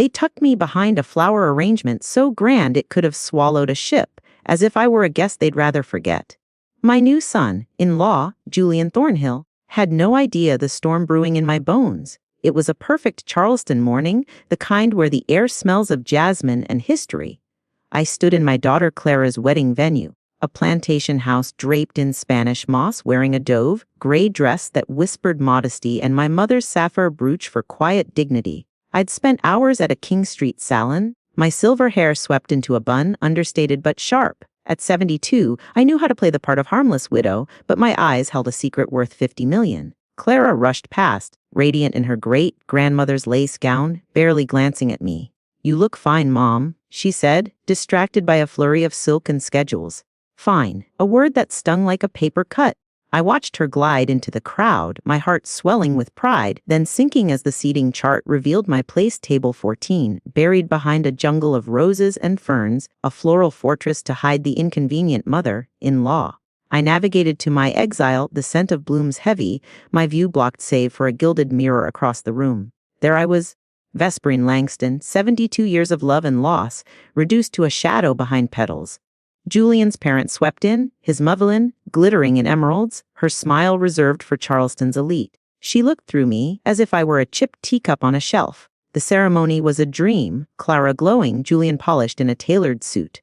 They tucked me behind a flower arrangement so grand it could have swallowed a ship, as if I were a guest they'd rather forget. My new son-in-law, Julian Thornhill, had no idea the storm brewing in my bones. It was a perfect Charleston morning, the kind where the air smells of jasmine and history. I stood in my daughter Clara's wedding venue, a plantation house draped in Spanish moss, wearing a dove, gray dress that whispered modesty and my mother's sapphire brooch for quiet dignity. I'd spent hours at a King Street salon, my silver hair swept into a bun, understated but sharp. At 72, I knew how to play the part of harmless widow, but my eyes held a secret worth 50 million. Clara rushed past, radiant in her great-grandmother's lace gown, barely glancing at me. "You look fine, Mom," she said, distracted by a flurry of silk and schedules. Fine, a word that stung like a paper cut. I watched her glide into the crowd, my heart swelling with pride, then sinking as the seating chart revealed my place, table 14, buried behind a jungle of roses and ferns, a floral fortress to hide the inconvenient mother-in-law. I navigated to my exile, the scent of blooms heavy, my view blocked save for a gilded mirror across the room. There I was, Vesperine Langston, 72 years of love and loss, reduced to a shadow behind petals. Julian's parents swept in, his muslin glittering in emeralds, her smile reserved for Charleston's elite. She looked through me as if I were a chipped teacup on a shelf. The ceremony was a dream, Clara glowing, Julian polished in a tailored suit.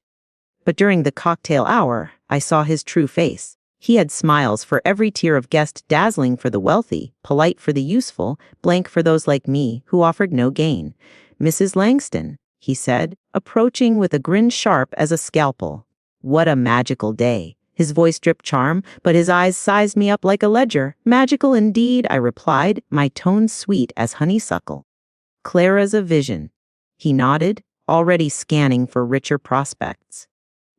But during the cocktail hour, I saw his true face. He had smiles for every tier of guest, dazzling for the wealthy, polite for the useful, blank for those like me who offered no gain. "Mrs. Langston," he said, approaching with a grin sharp as a scalpel. What a magical day. His voice dripped charm, but his eyes sized me up like a ledger. "Magical indeed," I replied, my tone sweet as honeysuckle. "Clara's a vision." He nodded, already scanning for richer prospects.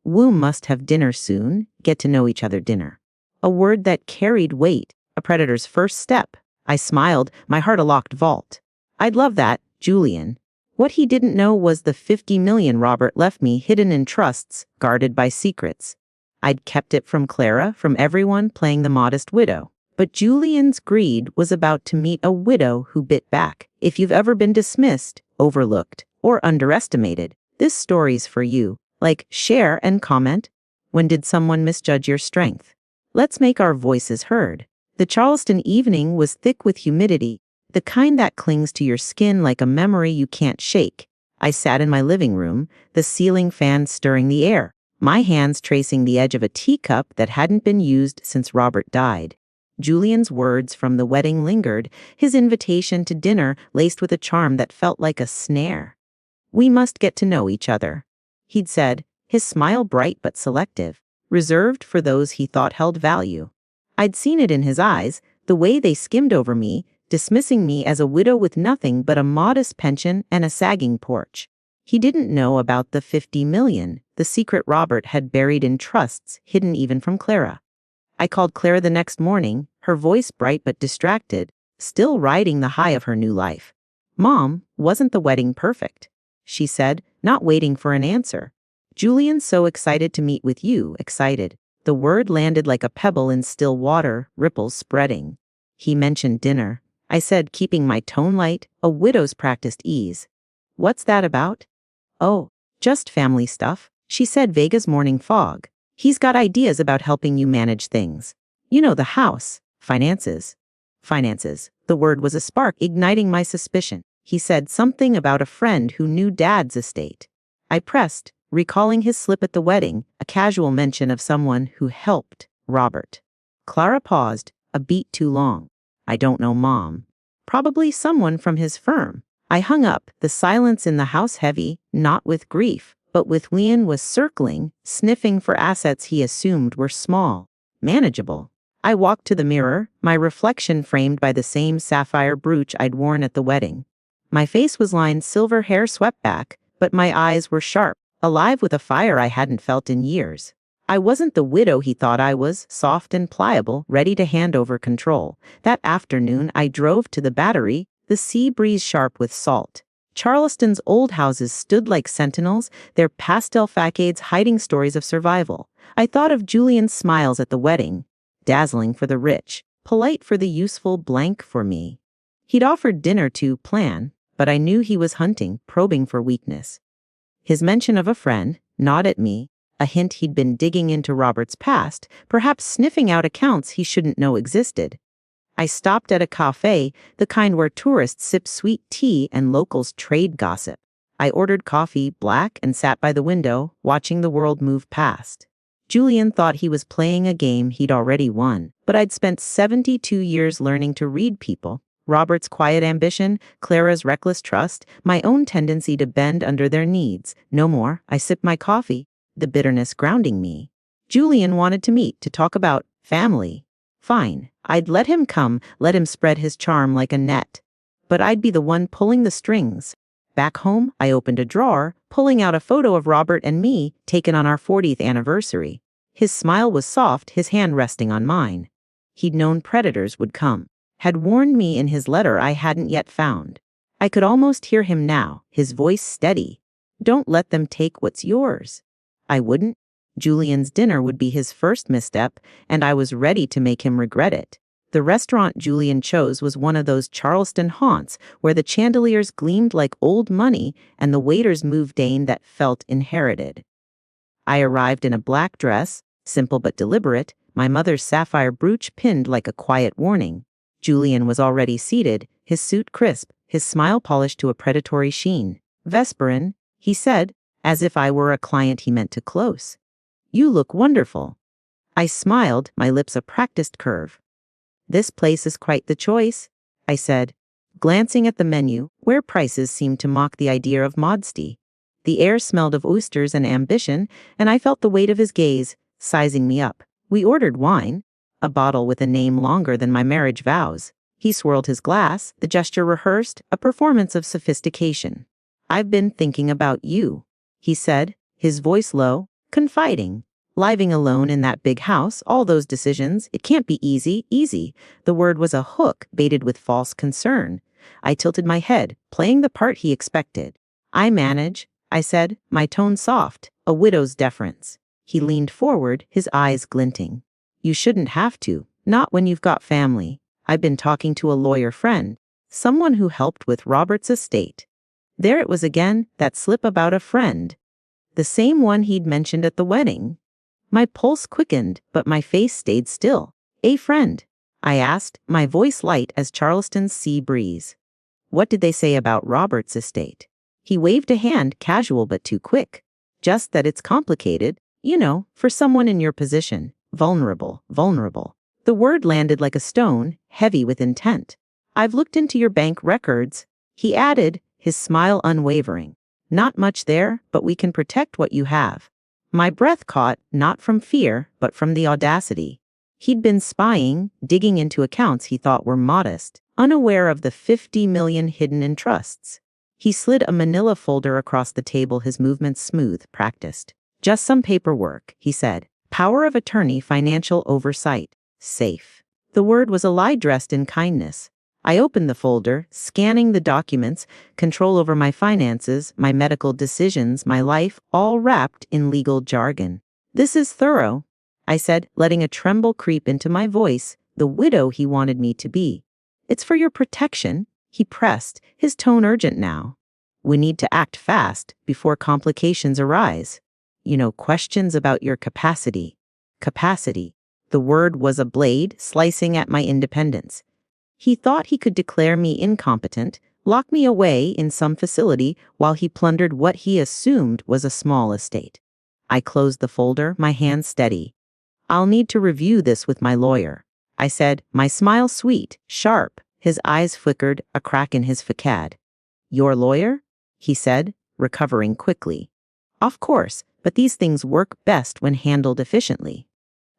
"We must have dinner soon, get to know each other dinner." A word that carried weight, a predator's first step. I smiled, my heart a locked vault. "I'd love that, Julian." What he didn't know was the 50 million Robert left me hidden in trusts, guarded by secrets. I'd kept it from Clara, from everyone, playing the modest widow. But Julian's greed was about to meet a widow who bit back. If you've ever been dismissed, overlooked, or underestimated, this story's for you. Like, share and comment. When did someone misjudge your strength? Let's make our voices heard. The Charleston evening was thick with humidity, the kind that clings to your skin like a memory you can't shake. I sat in my living room, the ceiling fan stirring the air, my hands tracing the edge of a teacup that hadn't been used since Robert died. Julian's words from the wedding lingered, his invitation to dinner laced with a charm that felt like a snare. "We must get to know each other," he'd said, his smile bright but selective, reserved for those he thought held value. I'd seen it in his eyes, the way they skimmed over me, dismissing me as a widow with nothing but a modest pension and a sagging porch. He didn't know about the 50 million, the secret Robert had buried in trusts, hidden even from Clara. I called Clara the next morning, her voice bright but distracted, still riding the high of her new life. "Mom, wasn't the wedding perfect?" she said, not waiting for an answer. "Julian's so excited to meet with you, excited." The word landed like a pebble in still water, ripples spreading. "He mentioned dinner," I said, keeping my tone light, a widow's practiced ease. "What's that about?" "Oh, just family stuff," she said, vague as morning fog. "He's got ideas about helping you manage things. You know, the house, finances." Finances. The word was a spark igniting my suspicion. He said something about a friend who knew Dad's estate. I pressed, recalling his slip at the wedding, a casual mention of someone who helped Robert. Clara paused, a beat too long. "I don't know, Mom." "Probably someone from his firm." I hung up, the silence in the house heavy, not with grief, but with Julian was circling, sniffing for assets he assumed were small, manageable. I walked to the mirror, my reflection framed by the same sapphire brooch I'd worn at the wedding. My face was lined, silver hair swept back, but my eyes were sharp, alive with a fire I hadn't felt in years. I wasn't the widow he thought I was, soft and pliable, ready to hand over control. That afternoon I drove to the Battery, the sea breeze sharp with salt. Charleston's old houses stood like sentinels, their pastel facades hiding stories of survival. I thought of Julian's smiles at the wedding, dazzling for the rich, polite for the useful, blank for me. He'd offered dinner to plan, but I knew he was hunting, probing for weakness. His mention of a friend, nod at me, a hint he'd been digging into Robert's past, perhaps sniffing out accounts he shouldn't know existed. I stopped at a cafe, the kind where tourists sip sweet tea and locals trade gossip. I ordered coffee, black, and sat by the window, watching the world move past. Julian thought he was playing a game he'd already won, but I'd spent 72 years learning to read people. Robert's quiet ambition, Clara's reckless trust, my own tendency to bend under their needs. No more. I sipped my coffee, the bitterness grounding me. Julian wanted to meet, to talk about family. Fine. I'd let him come, let him spread his charm like a net. But I'd be the one pulling the strings. Back home, I opened a drawer, pulling out a photo of Robert and me, taken on our 40th anniversary. His smile was soft, his hand resting on mine. He'd known predators would come. Had warned me in his letter I hadn't yet found. I could almost hear him now, his voice steady. Don't let them take what's yours. I wouldn't. Julian's dinner would be his first misstep, and I was ready to make him regret it. The restaurant Julian chose was one of those Charleston haunts where the chandeliers gleamed like old money and the waiters moved that felt inherited. I arrived in a black dress, simple but deliberate, my mother's sapphire brooch pinned like a quiet warning. Julian was already seated, his suit crisp, his smile polished to a predatory sheen. "Vesperine," he said, as if I were a client he meant to close. "You look wonderful." I smiled, my lips a practiced curve. "This place is quite the choice," I said, glancing at the menu, where prices seemed to mock the idea of modesty. The air smelled of oysters and ambition, and I felt the weight of his gaze, sizing me up. We ordered wine, a bottle with a name longer than my marriage vows. He swirled his glass, the gesture rehearsed, a performance of sophistication. "I've been thinking about you," he said, his voice low, confiding. "Living alone in that big house, all those decisions, it can't be easy. The word was a hook baited with false concern. I tilted my head, playing the part he expected. "I manage," I said, my tone soft, a widow's deference. He leaned forward, his eyes glinting. "You shouldn't have to, not when you've got family. I've been talking to a lawyer friend, someone who helped with Robert's estate." There it was again, that slip about a friend. The same one he'd mentioned at the wedding. My pulse quickened, but my face stayed still. "A friend?" I asked, my voice light as Charleston's sea breeze. "What did they say about Robert's estate?" He waved a hand, casual but too quick. "Just that it's complicated, for someone in your position. Vulnerable. The word landed like a stone, heavy with intent. "I've looked into your bank records," he added, his smile unwavering. "Not much there, but we can protect what you have." My breath caught, not from fear, but from the audacity. He'd been spying, digging into accounts he thought were modest, unaware of the 50 million hidden in trusts. He slid a manila folder across the table, his movements smooth, practiced. "Just some paperwork," he said. "Power of attorney, financial oversight. Safe." The word was a lie dressed in kindness. I opened the folder, scanning the documents, control over my finances, my medical decisions, my life, all wrapped in legal jargon. "This is thorough," I said, letting a tremble creep into my voice, the widow he wanted me to be. "It's for your protection," he pressed, his tone urgent now. "We need to act fast, before complications arise. Questions about your capacity." Capacity. The word was a blade, slicing at my independence. He thought he could declare me incompetent, lock me away in some facility while he plundered what he assumed was a small estate. I closed the folder, my hands steady. "I'll need to review this with my lawyer," I said, my smile sweet, sharp. His eyes flickered, a crack in his facade. "Your lawyer?" he said, recovering quickly. "Of course, but these things work best when handled efficiently."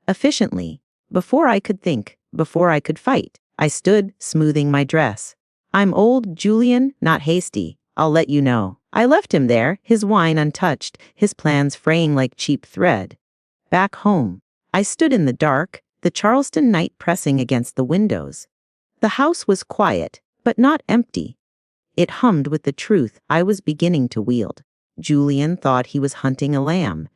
Efficiently. Before I could think, before I could fight, I stood, smoothing my dress. "I'm old, Julian, not hasty. I'll let you know." I left him there, his wine untouched, his plans fraying like cheap thread. Back home, I stood in the dark, the Charleston night pressing against the windows. The house was quiet, but not empty. It hummed with the truth I was beginning to wield. Julian thought he was hunting a lamb.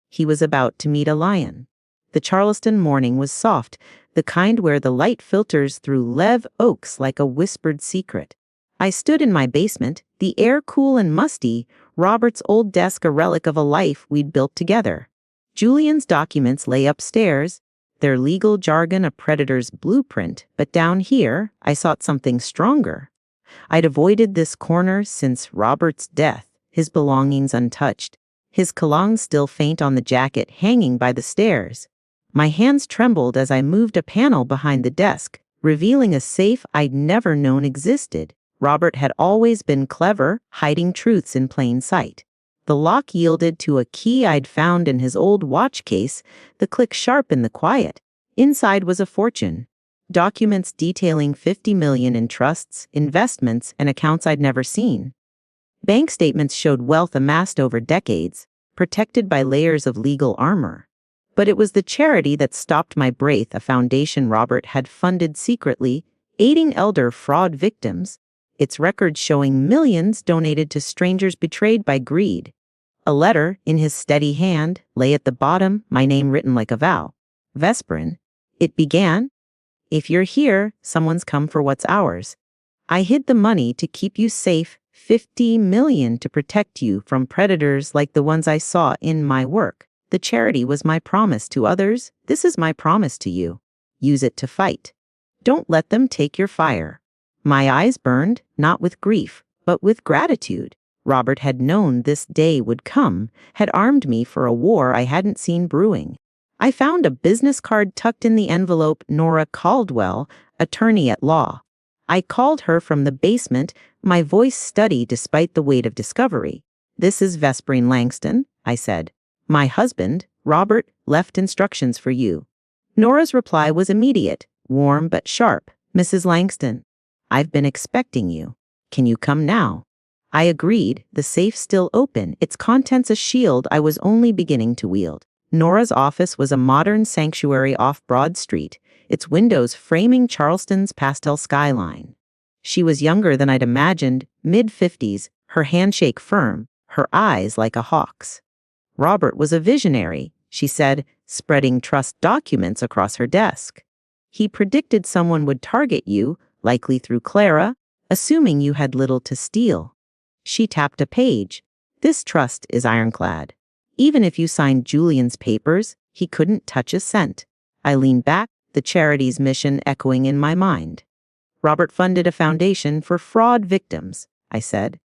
He was about to meet a lion. The Charleston morning was soft, the kind where the light filters through lev oaks like a whispered secret. I stood in my basement, the air cool and musty, Robert's old desk a relic of a life we'd built together. Julian's documents lay upstairs, their legal jargon a predator's blueprint, but down here, I sought something stronger. I'd avoided this corner since Robert's death, his belongings untouched, his cologne still faint on the jacket hanging by the stairs. My hands trembled as I moved a panel behind the desk, revealing a safe I'd never known existed. Robert had always been clever, hiding truths in plain sight. The lock yielded to a key I'd found in his old watch case, the click sharp in the quiet. Inside was a fortune. Documents detailing $50 million in trusts, investments, and accounts I'd never seen. Bank statements showed wealth amassed over decades, protected by layers of legal armor. But it was the charity that stopped my breath, a foundation Robert had funded secretly, aiding elder fraud victims, its records showing millions donated to strangers betrayed by greed. A letter, in his steady hand, lay at the bottom, my name written like a vow. Vesperine. It began, "If you're here, someone's come for what's ours. I hid the money to keep you safe, $50 million to protect you from predators like the ones I saw in my work. The charity was my promise to others. This is my promise to you. Use it to fight. Don't let them take your fire." My eyes burned, not with grief, but with gratitude. Robert had known this day would come, had armed me for a war I hadn't seen brewing. I found a business card tucked in the envelope, Nora Caldwell, attorney at law. I called her from the basement, my voice steady despite the weight of discovery. "This is Vesperine Langston," I said. "My husband, Robert, left instructions for you." Nora's reply was immediate, warm but sharp. "Mrs. Langston, I've been expecting you. Can you come now?" I agreed, the safe still open, its contents a shield I was only beginning to wield. Nora's office was a modern sanctuary off Broad Street, its windows framing Charleston's pastel skyline. She was younger than I'd imagined, mid-50s, her handshake firm, her eyes like a hawk's. "Robert was a visionary," she said, spreading trust documents across her desk. "He predicted someone would target you, likely through Clara, assuming you had little to steal." She tapped a page. "This trust is ironclad. Even if you signed Julian's papers, he couldn't touch a cent." I leaned back, the charity's mission echoing in my mind. "Robert funded a foundation for fraud victims," I said.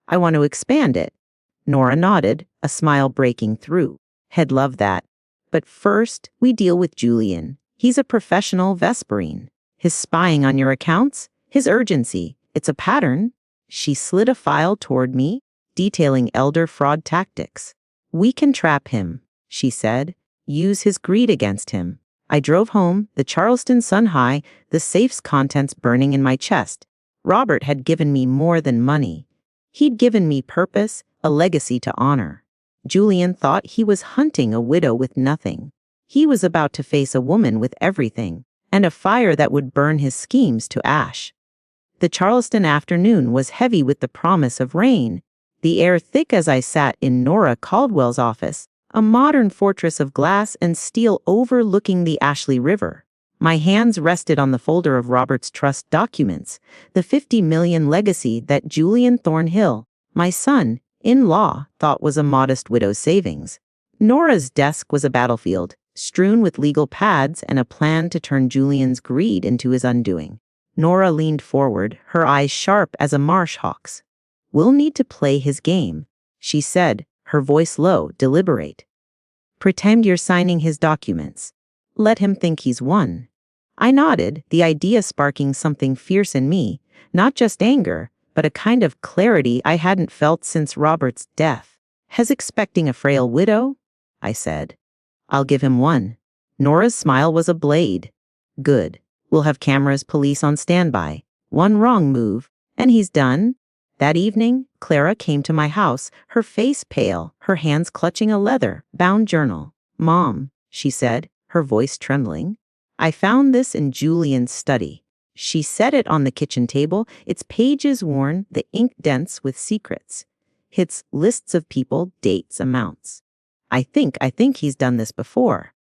"I want to expand it." Nora nodded, a smile breaking through. "He'd love that. But first, we deal with Julian. He's a professional Vesperine. His spying on your accounts, his urgency, it's a pattern." She slid a file toward me, detailing elder fraud tactics. "We can trap him," she said. "Use his greed against him." I drove home, the Charleston sun high, the safe's contents burning in my chest. Robert had given me more than money. He'd given me purpose, a legacy to honor. Julian thought he was hunting a widow with nothing. He was about to face a woman with everything, and a fire that would burn his schemes to ash. The Charleston afternoon was heavy with the promise of rain, the air thick as I sat in Nora Caldwell's office, a modern fortress of glass and steel overlooking the Ashley River. My hands rested on the folder of Robert's trust documents, the $50 million legacy that Julian Thornhill, my son-in-law, thought was a modest widow's savings. Nora's desk was a battlefield, strewn with legal pads and a plan to turn Julian's greed into his undoing. Nora leaned forward, her eyes sharp as a marsh hawk's. "We'll need to play his game," she said, her voice low, deliberate. "Pretend you're signing his documents. Let him think he's won." I nodded, the idea sparking something fierce in me, not just anger, but a kind of clarity I hadn't felt since Robert's death. "Has expecting a frail widow?" I said. "I'll give him one." Nora's smile was a blade. "Good. We'll have cameras, police on standby. One wrong move, and he's done." That evening, Clara came to my house, her face pale, her hands clutching a leather-bound journal. "Mom," she said, her voice trembling, "I found this in Julian's study." She set it on the kitchen table, its pages worn, the ink dense with secrets. "It's lists of people, dates, amounts. I think he's done this before."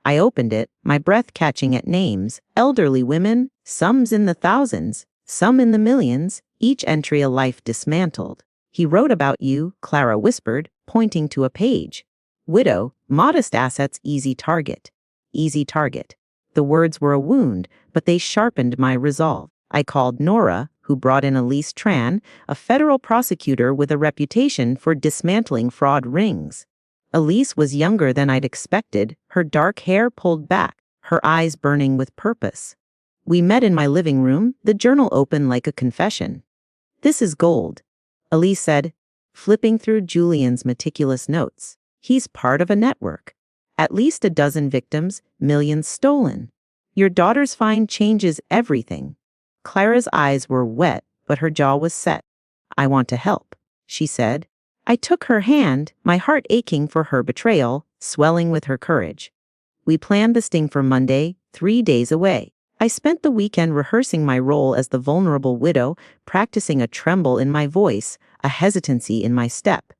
I opened it, my breath catching at names, elderly women, some in the thousands, some in the millions, each entry a life dismantled. He wrote about you, Clara whispered, pointing to a page. Widow, modest assets, easy target. Easy target. The words were a wound, but they sharpened my resolve. I called Nora, who brought in Elise Tran, a federal prosecutor with a reputation for dismantling fraud rings. Elise was younger than I'd expected, her dark hair pulled back, her eyes burning with purpose. We met in my living room, the journal open like a confession. "This is gold," Elise said, flipping through Julian's meticulous notes. "He's part of a network. At least a dozen victims, millions stolen. Your daughter's find changes everything." Clara's eyes were wet, but her jaw was set. "I want to help," she said. I took her hand, my heart aching for her betrayal, swelling with her courage. We planned the sting for Monday, 3 days away. I spent the weekend rehearsing my role as the vulnerable widow, practicing a tremble in my voice, a hesitancy in my step.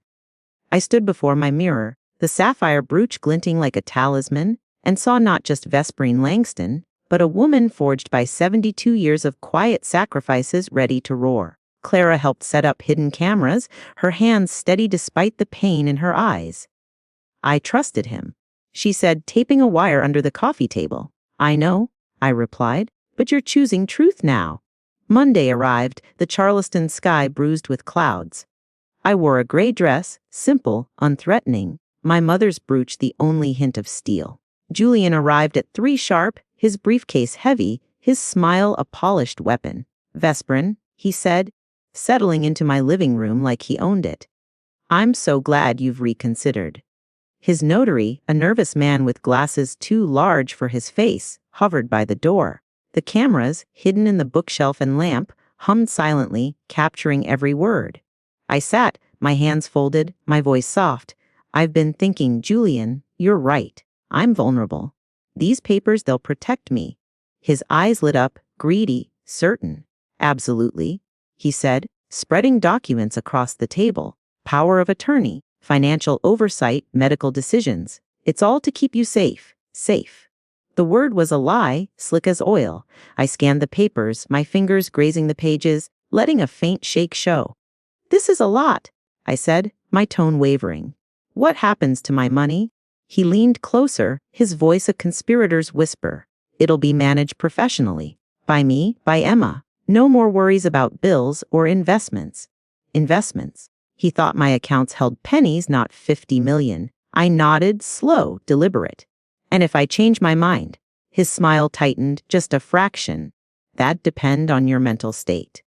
I stood before my mirror, the sapphire brooch glinting like a talisman, and saw not just Vesperine Langston, but a woman forged by 72 years of quiet sacrifices ready to roar. Clara helped set up hidden cameras, her hands steady despite the pain in her eyes. "I trusted him," she said, taping a wire under the coffee table. "I know," I replied, "but you're choosing truth now." Monday arrived, the Charleston sky bruised with clouds. I wore a gray dress, simple, unthreatening, my mother's brooch the only hint of steel. Julian arrived at 3 sharp, his briefcase heavy, his smile a polished weapon. "Vesperine," he said, settling into my living room like he owned it. "I'm so glad you've reconsidered." His notary, a nervous man with glasses too large for his face, hovered by the door. The cameras, hidden in the bookshelf and lamp, hummed silently, capturing every word. I sat, my hands folded, my voice soft. "I've been thinking, Julian, you're right. I'm vulnerable. These papers, they'll protect me." His eyes lit up, greedy, certain. "Absolutely," he said, spreading documents across the table. "Power of attorney, financial oversight, medical decisions. It's all to keep you safe, safe." The word was a lie, slick as oil. I scanned the papers, my fingers grazing the pages, letting a faint shake show. "This is a lot," I said, my tone wavering. "What happens to my money?" He leaned closer, his voice a conspirator's whisper. "It'll be managed professionally. By me, by Emma. No more worries about bills or investments." Investments. He thought my accounts held pennies, not 50 million. I nodded, slow, deliberate. "And if I change my mind?" His smile tightened, "Just a fraction. That depend on your mental state.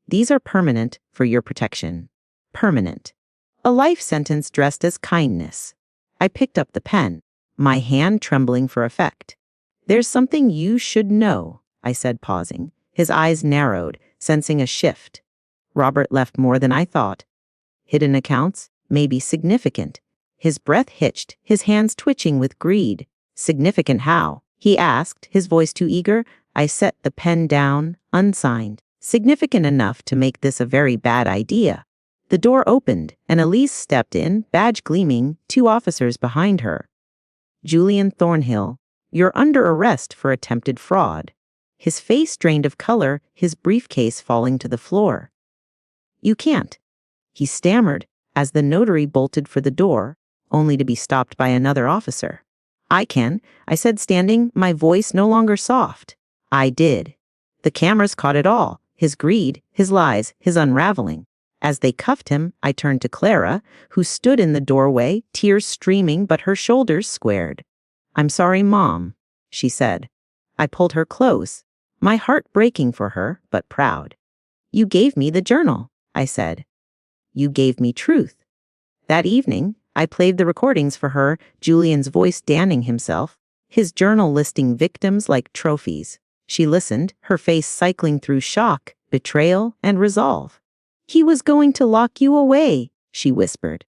These are permanent for your protection." Permanent. A life sentence dressed as kindness. I picked up the pen, my hand trembling for effect. "There's something you should know," I said, pausing. His eyes narrowed, sensing a shift. "Robert left more than I thought." Hidden accounts, maybe significant. His breath hitched, his hands twitching with greed. "Significant how?" he asked, his voice too eager. I set the pen down, unsigned. "Significant enough to make this a very bad idea." The door opened, and Elise stepped in, badge gleaming, 2 officers behind her. "Julian Thornhill, you're under arrest for attempted fraud." His face drained of color, his briefcase falling to the floor. "You can't," he stammered, as the notary bolted for the door, only to be stopped by another officer. "I can," I said, standing, my voice no longer soft. "I did." The cameras caught it all, his greed, his lies, his unraveling. As they cuffed him, I turned to Clara, who stood in the doorway, tears streaming but her shoulders squared. "I'm sorry, Mom," she said. I pulled her close, my heart breaking for her, but proud. "You gave me the journal," I said. "You gave me truth." That evening, I played the recordings for her, Julian's voice damning himself, his journal listing victims like trophies. She listened, her face cycling through shock, betrayal, and resolve. "He was going to lock you away," she whispered.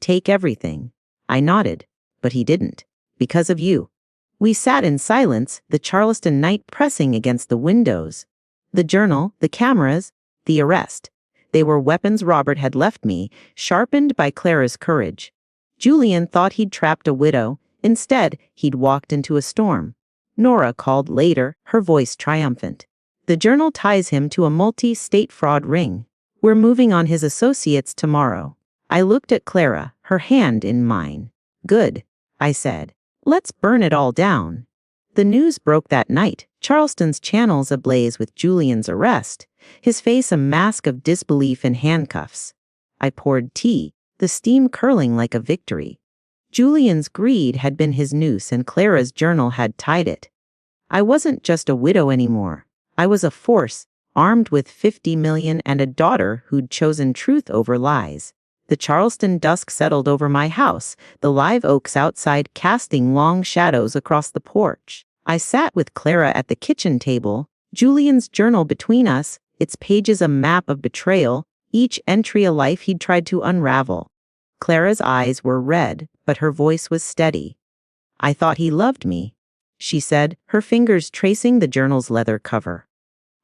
"Take everything." I nodded, but he didn't. "Because of you." We sat in silence, the Charleston night pressing against the windows. The journal, the cameras, the arrest. They were weapons Robert had left me, sharpened by Clara's courage. Julian thought he'd trapped a widow. Instead, he'd walked into a storm. Nora called later, her voice triumphant. The journal ties him to a multi-state fraud ring. We're moving on his associates tomorrow. I looked at Clara, her hand in mine. Good, I said. Let's burn it all down. The news broke that night, Charleston's channels ablaze with Julian's arrest, his face a mask of disbelief in handcuffs. I poured tea, the steam curling like a victory. Julian's greed had been his noose and Clara's journal had tied it. I wasn't just a widow anymore. I was a force, armed with 50 million and a daughter who'd chosen truth over lies. The Charleston dusk settled over my house, the live oaks outside casting long shadows across the porch. I sat with Clara at the kitchen table, Julian's journal between us, its pages a map of betrayal, each entry a life he'd tried to unravel. Clara's eyes were red, but her voice was steady. I thought he loved me, she said, her fingers tracing the journal's leather cover.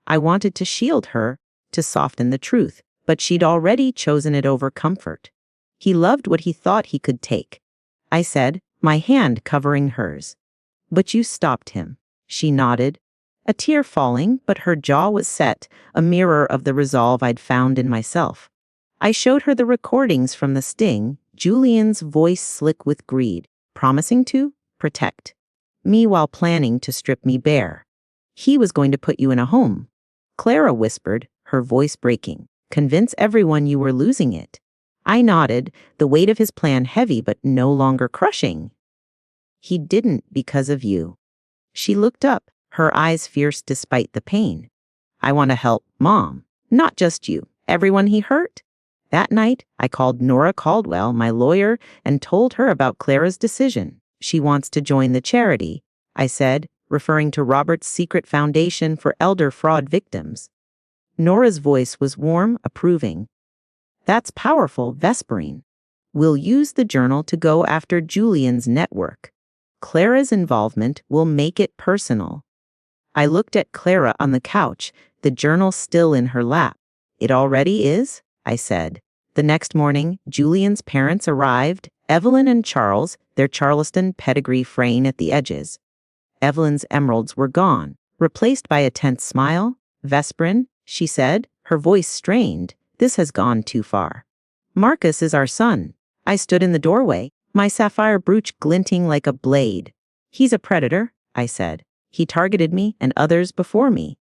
I wanted to shield her, to soften the truth, but she'd already chosen it over comfort. He loved what he thought he could take, I said, my hand covering hers. But you stopped him, she nodded, a tear falling, but her jaw was set, a mirror of the resolve I'd found in myself. I showed her the recordings from the sting, Julian's voice slick with greed, promising to protect me while planning to strip me bare. He was going to put you in a home, Clara whispered, her voice breaking. Convince everyone you were losing it. I nodded, the weight of his plan heavy but no longer crushing. He didn't because of you. She looked up, her eyes fierce despite the pain. I want to help, Mom, not just you, everyone he hurt. That night, I called Nora Caldwell, my lawyer, and told her about Clara's decision. She wants to join the charity, I said, referring to Robert's secret foundation for elder fraud victims. Nora's voice was warm, approving. That's powerful, Vesperine. We'll use the journal to go after Julian's network. Clara's involvement will make it personal. I looked at Clara on the couch, the journal still in her lap. It already is, I said. The next morning, Julian's parents arrived, Evelyn and Charles, their Charleston pedigree fraying at the edges. Evelyn's emeralds were gone, replaced by a tense smile. Vesperine, she said, her voice strained, this has gone too far. Marcus is our son. I stood in the doorway, my sapphire brooch glinting like a blade. He's a predator, I said. He targeted me and others before me.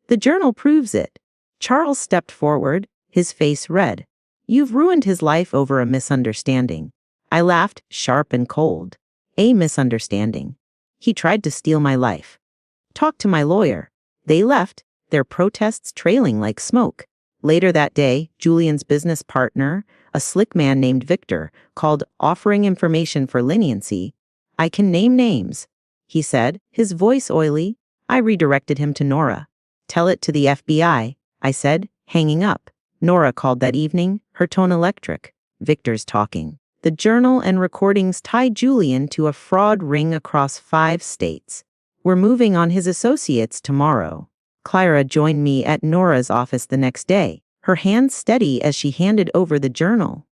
The journal proves it. Charles stepped forward, his face red. You've ruined his life over a misunderstanding. I laughed, sharp and cold. A misunderstanding. He tried to steal my life. Talk to my lawyer. They left, their protests trailing like smoke. Later that day, Julian's business partner, a slick man named Victor, called offering information for leniency. I can name names, he said, his voice oily. I redirected him to Nora. Tell it to the FBI, I said, hanging up. Nora called that evening, her tone electric. Victor's talking. The journal and recordings tie Julian to a fraud ring across 5 states. We're moving on his associates tomorrow. Clara joined me at Nora's office the next day, her hands steady as she handed over the journal.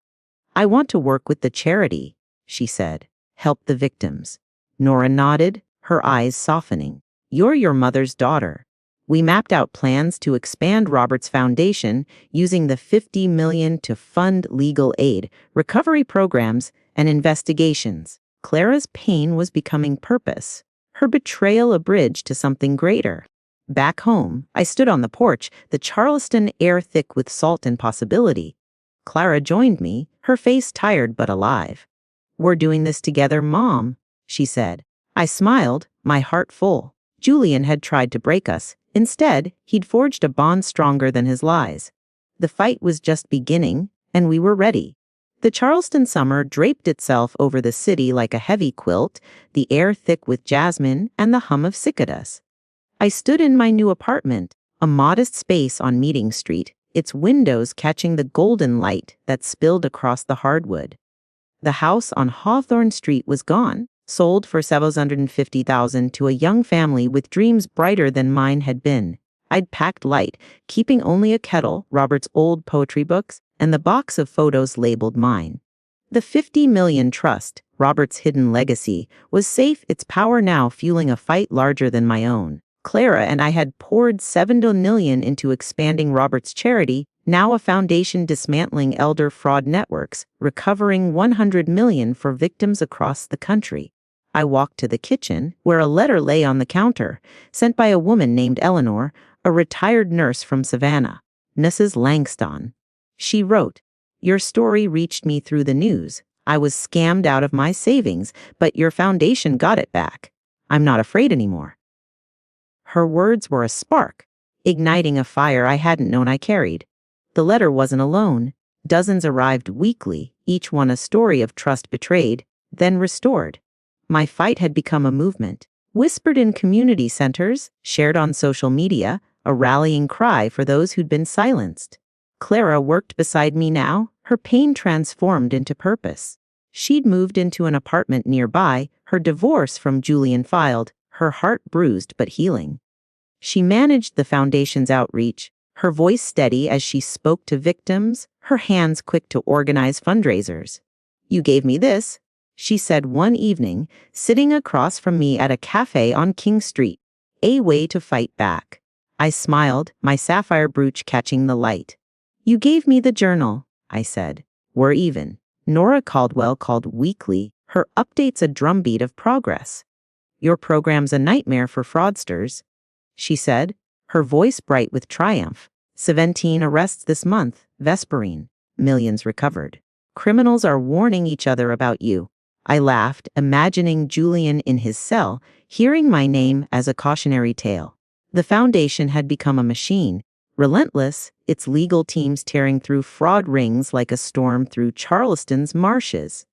I want to work with the charity, she said. Help the victims. Nora nodded, her eyes softening. You're your mother's daughter. We mapped out plans to expand Robert's foundation using the 50 million to fund legal aid, recovery programs, and investigations. Clara's pain was becoming purpose, her betrayal a bridge to something greater. Back home, I stood on the porch, the Charleston air thick with salt and possibility. Clara joined me, her face tired but alive. We're doing this together, Mom, she said. I smiled, my heart full. Julian had tried to break us. Instead, he'd forged a bond stronger than his lies. The fight was just beginning, and we were ready. The Charleston summer draped itself over the city like a heavy quilt, the air thick with jasmine and the hum of cicadas. I stood in my new apartment, a modest space on Meeting Street, its windows catching the golden light that spilled across the hardwood. The house on Hawthorne Street was gone, sold for $750,000 to a young family with dreams brighter than mine had been. I'd packed light, keeping only a kettle, Robert's old poetry books, and the box of photos labeled mine. The 50 million trust, Robert's hidden legacy, was safe, its power now fueling a fight larger than my own. Clara and I had poured $7 million into expanding Robert's charity, now a foundation dismantling elder fraud networks, recovering $100 million for victims across the country. I walked to the kitchen, where a letter lay on the counter, sent by a woman named Eleanor, a retired nurse from Savannah, Mrs. Langston. She wrote, "Your story reached me through the news. I was scammed out of my savings, but your foundation got it back. I'm not afraid anymore." Her words were a spark, igniting a fire I hadn't known I carried. The letter wasn't alone. Dozens arrived weekly, each one a story of trust betrayed, then restored. My fight had become a movement, whispered in community centers, shared on social media, a rallying cry for those who'd been silenced. Clara worked beside me now, her pain transformed into purpose. She'd moved into an apartment nearby, her divorce from Julian filed, her heart bruised but healing. She managed the foundation's outreach, her voice steady as she spoke to victims, her hands quick to organize fundraisers. "You gave me this," she said one evening, sitting across from me at a cafe on King Street. "A way to fight back." I smiled, my sapphire brooch catching the light. "You gave me the journal," I said. "We're even." Nora Caldwell called weekly, her updates a drumbeat of progress. "Your program's a nightmare for fraudsters," she said, her voice bright with triumph. 17 arrests this month, Vesperine. Millions recovered. Criminals are warning each other about you. I laughed, imagining Julian in his cell, hearing my name as a cautionary tale. The foundation had become a machine, relentless, its legal teams tearing through fraud rings like a storm through Charleston's marshes.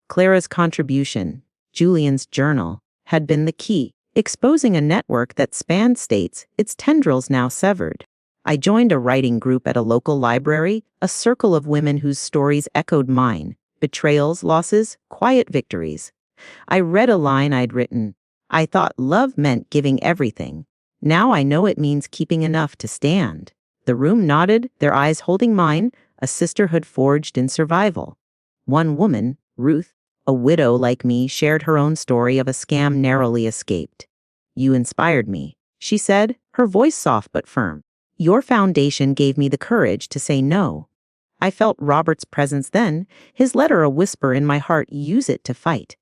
Clara's contribution, Julian's journal, had been the key, exposing a network that spanned states, its tendrils now severed. I joined a writing group at a local library, a circle of women whose stories echoed mine. Betrayals, losses, quiet victories. I read a line I'd written. "I thought love meant giving everything. Now I know it means keeping enough to stand." The room nodded, their eyes holding mine, a sisterhood forged in survival. One woman, Ruth, a widow like me, shared her own story of a scam narrowly escaped. "You inspired me," she said, her voice soft but firm. "Your foundation gave me the courage to say no." I felt Robert's presence then, his letter a whisper in my heart, "Use it to fight."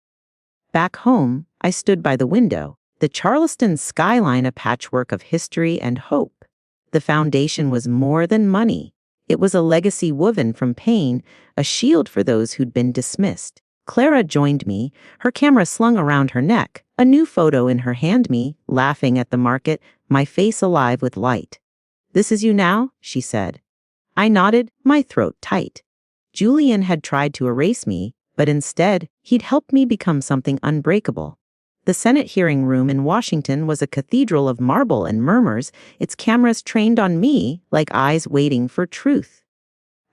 Back home, I stood by the window, the Charleston skyline a patchwork of history and hope. The foundation was more than money. It was a legacy woven from pain, a shield for those who'd been dismissed. Clara joined me, her camera slung around her neck, a new photo in her hand, me, laughing at the market, my face alive with light. "This is you now?" she said. I nodded, my throat tight. Julian had tried to erase me, but instead, he'd helped me become something unbreakable. The Senate hearing room in Washington was a cathedral of marble and murmurs, its cameras trained on me like eyes waiting for truth.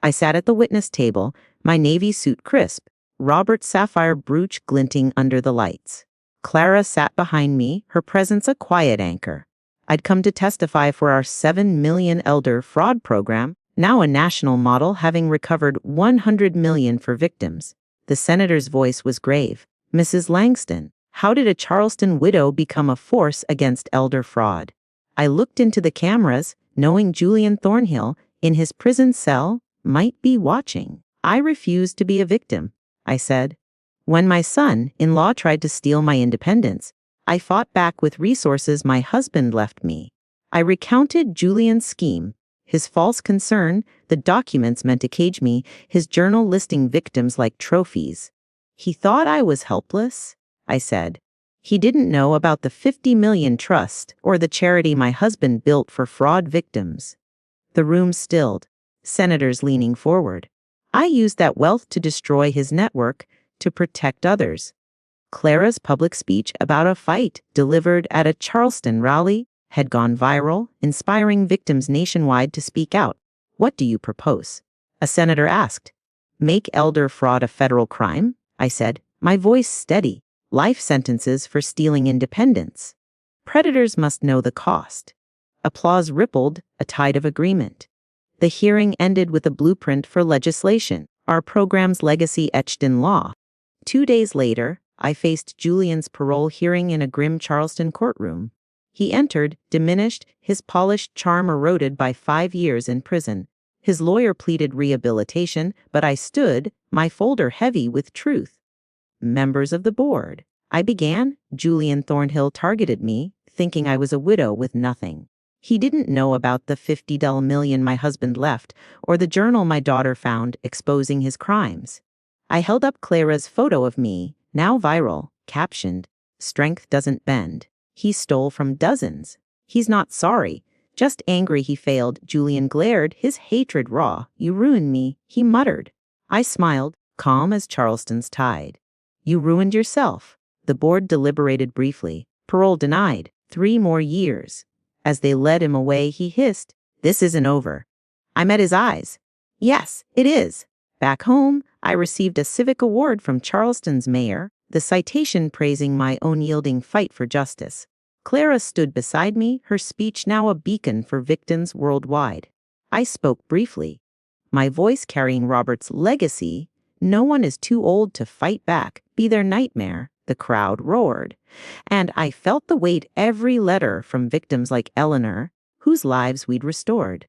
I sat at the witness table, my navy suit crisp, Robert's sapphire brooch glinting under the lights. Clara sat behind me, her presence a quiet anchor. I'd come to testify for our 7 million elder fraud program, now a national model, having recovered $100 million for victims. The senator's voice was grave. "Mrs. Langston, how did a Charleston widow become a force against elder fraud?" I looked into the cameras, knowing Julian Thornhill, in his prison cell, might be watching. "I refused to be a victim," I said. "When my son-in-law tried to steal my independence, I fought back with resources my husband left me." I recounted Julian's scheme. His false concern, the documents meant to cage me, his journal listing victims like trophies. "He thought I was helpless," I said. "He didn't know about the 50 million trust or the charity my husband built for fraud victims." The room stilled, senators leaning forward. I used that wealth to destroy his network, to protect others. Clara's public speech about a fight delivered at a Charleston rally had gone viral, inspiring victims nationwide to speak out. "What do you propose?" a senator asked. "Make elder fraud a federal crime," I said, my voice steady. "Life sentences for stealing independence. Predators must know the cost." Applause rippled, a tide of agreement. The hearing ended with a blueprint for legislation, our program's legacy etched in law. 2 days later, I faced Julian's parole hearing in a grim Charleston courtroom. He entered, diminished, his polished charm eroded by 5 years in prison. His lawyer pleaded rehabilitation, but I stood, my folder heavy with truth. Members of the board. I began. Julian Thornhill targeted me, thinking I was a widow with nothing. He didn't know about the $50 million my husband left, or the journal my daughter found exposing his crimes. I held up Clara's photo of me, now viral, captioned, "Strength doesn't bend." He stole from dozens. He's not sorry, just angry he failed. Julian glared, his hatred raw. "You ruined me," he muttered. I smiled, calm as Charleston's tide. "You ruined yourself." The board deliberated briefly. Parole denied. 3 more years. As they led him away, he hissed, "This isn't over." I met his eyes. "Yes, it is." Back home, I received a civic award from Charleston's mayor, the citation praising my unyielding fight for justice. Clara stood beside me, her speech now a beacon for victims worldwide. I spoke briefly, my voice carrying Robert's legacy. No one is too old to fight back, be their nightmare. The crowd roared. And I felt the weight every letter from victims like Eleanor, whose lives we'd restored.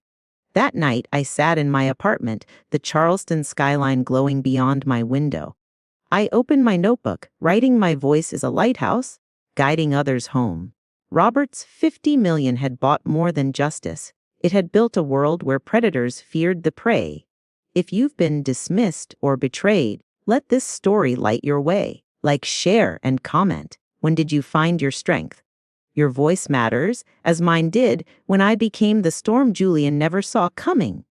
That night, I sat in my apartment, the Charleston skyline glowing beyond my window. I opened my notebook, writing my voice as a lighthouse, guiding others home. Robert's $50 million had bought more than justice. It had built a world where predators feared the prey. If you've been dismissed or betrayed, let this story light your way. Like, share, and comment. When did you find your strength? Your voice matters, as mine did when I became the storm Julian never saw coming.